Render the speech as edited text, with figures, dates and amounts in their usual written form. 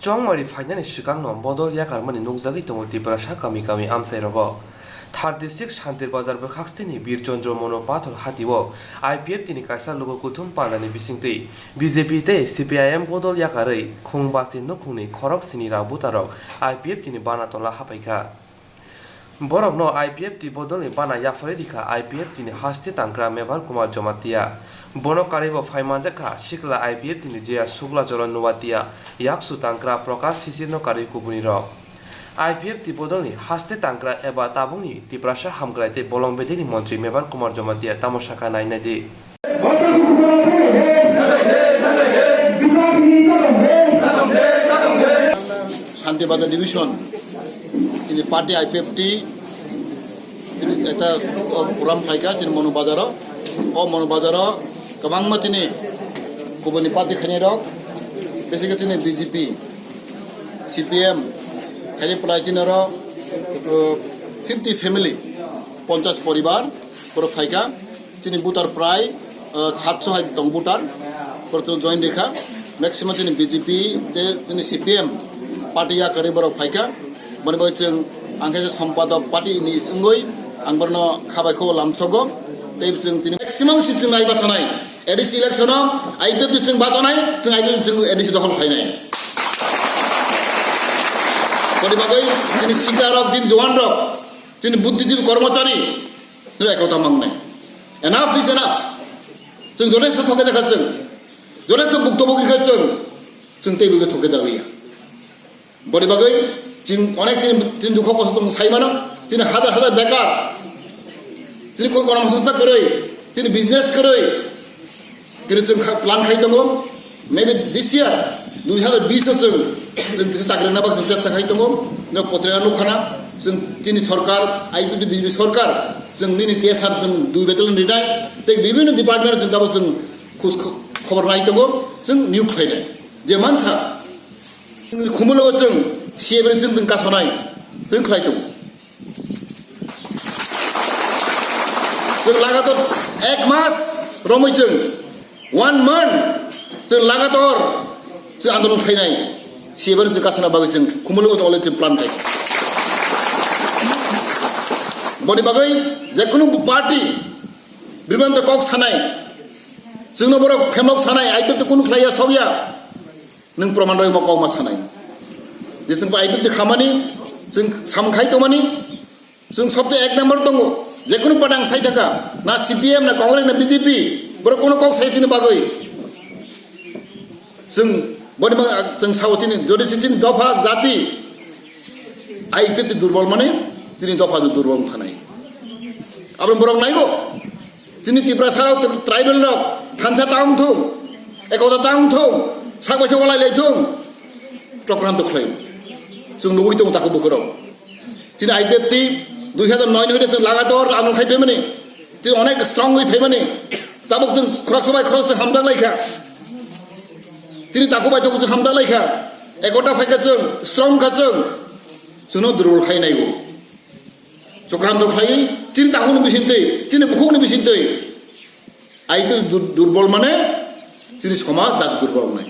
Chongmari finally Shikang Bodol Yakarmani Nugzagi Tomotipra Shakami Kami Amserogo. 36 Shantir Bazar Bakstini, Birchondro Monopathol Hatiwo, Ipftni Kaisa Logo Kutum Panani Bisingti, BJP, Cpim Bodol Yakarwi, Kungbasi Nukuni, Korok Sinira Butarok, Ipftni Bana Tola Phaikha. Borokno Ipftni Bodol Bana Yafaredika, Ipftni Hasti Tankra Maver Jamatia. Bonokaribo Faimanjaka, Shikla Ipftni Jia Sugla Joron Nuwatia, Yaksu Tankra Prokas Sisino Kari Kubuniro. Ipftni Bodolni Haste Tankra Eba Tabuni, Tiprasha Hamgrate, Bolombedini Montri Maver Jamatia, Tamoshaka Nainadi. Shantibada division in the party Ipftni in the Puram Phaikha in Monobazaro or Monobazaro, Kamang Matini, Kubani Party Khanirok, basically BJP, Cpim, Kaliprajinero, 50 family, Ponchas Poribar, Phaikha, Chini Butar Prai, Chatso Hai Tongbutar, Porto Join Rekha, maximum in BJP, the Cpim, Party Yakarwi Phaikha, Bonibaching, Angel Sampada Party in Ungoi, Angborno Kabako Lamsokha, maximum sitting I batanai. Edis election, I built the thing batanai, I built the Edis the whole finite. But if I go in Sikarok, in Joandrok, in Buddhism Kormachari, like out among them. Enough is enough. So the rest of the cousin, the rest of Buktoboki cousin, so they will talk together. But if I go in connecting to Kokostom Simon, in a Hada Bekar. তিনি কোন কর্মসংস্থান করে তিনি business করে কিছু plan খাইতঙ্গো maybe this ইয়ার 2020 বছর जों কিছু চাকরি না বাকসে চেষ্টা খাইতঙ্গো ন পত্রানো খানা जों তিনি সরকার আইপিটি বিজেপি সরকার जों নিনি টিএসআর जों দুই বেতন রিটাই তে বিভিন্ন ডিপার্টমেন্ট जों দাবো जों খবর নাইতঙ্গো जों নিয়োগ খাইনাই যে মানসা খুমুলো जों সিএবি जों কাছনাই जों খাইতঙ্গো लगातार एक मास रमैजों 1 month जों लगातार जों आंदोलन खायनाय सिएबि जों गासना बागै जों खुमुलुग अले जों प्लान थायो बनि बागै जेकुनु पार्टी बिबान्त कक सानाय जोंनो बर फेमक सानाय आइपिएफटि कुनु खाया सौया नों प्रमाण रय मकाव मा सानाय जे जों आइपिएफटि खामानि जों सामखाय तमानि जों सबते एक नम्बर दङ जेकुनु पदां साइथाका ना सीपीएम ना कांग्रेस ना बीजेपी बरकोनो कक साइथिनि बागै जों बनिबा जों सावथिनि जदिसिथिनि दफा जाति आइपिएफटि दुर्बल माने तिनि दफा दुर्बल खानाय आबो बरक नायगो तिनि तिब्रासाराव ट्राइबेल रक थानसा तांथुम एकदा तांथुम सागबायसे वलाय लायथुम चक्रान्त खलाय जों नुबैदों ताखौ बोखराव तिनि आइपिएफटि 2009 হইতে লাগাতার আন্দোলন খাইতে মানে যে অনেক স্ট্রং হই ফাইমানে তাবক जों খরসবাই খরস হামদা লাইখা তিনি তাকো বাইতো जों হামদা লাইখা একটা ফাইকা जों স্ট্রং খাচों जोंनो दुर्बल खायनायगो चक्रान्त खाय তিনি তাকোनो बिसिनते তিনি बुखौनो बिसिनते आइपि दुर्बल माने তিনি সমাজ দাগ দুর্বল নাই